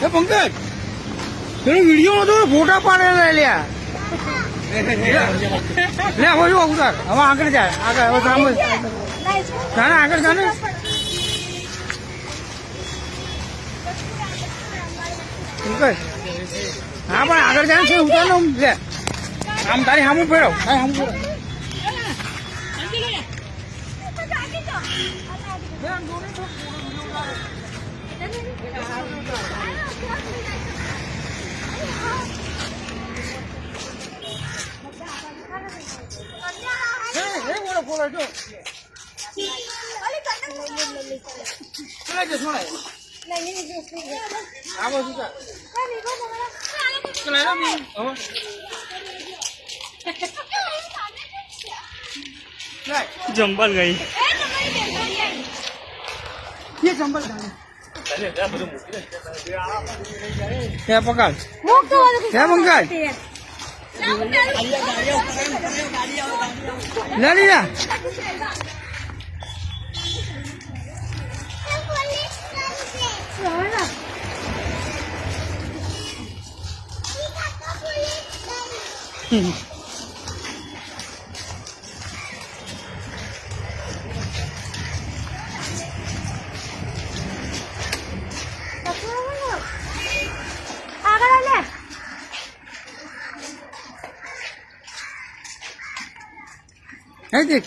પંકજ પેલો વિડીયો નતો ફોટા પાડેલા લ્યા લે હવે જો ઉતાર હવે આગળ જાય આગળ હવે સામે ના આગળ જા ને પંકજ હા પણ આગળ જાય છે ઉતાર લો લે આમ તારી સામું ફેરવ તારી સામું ફેરવ जंबल गई ये जंबल क्या पकड़ क्या पंकज ले लिया है देख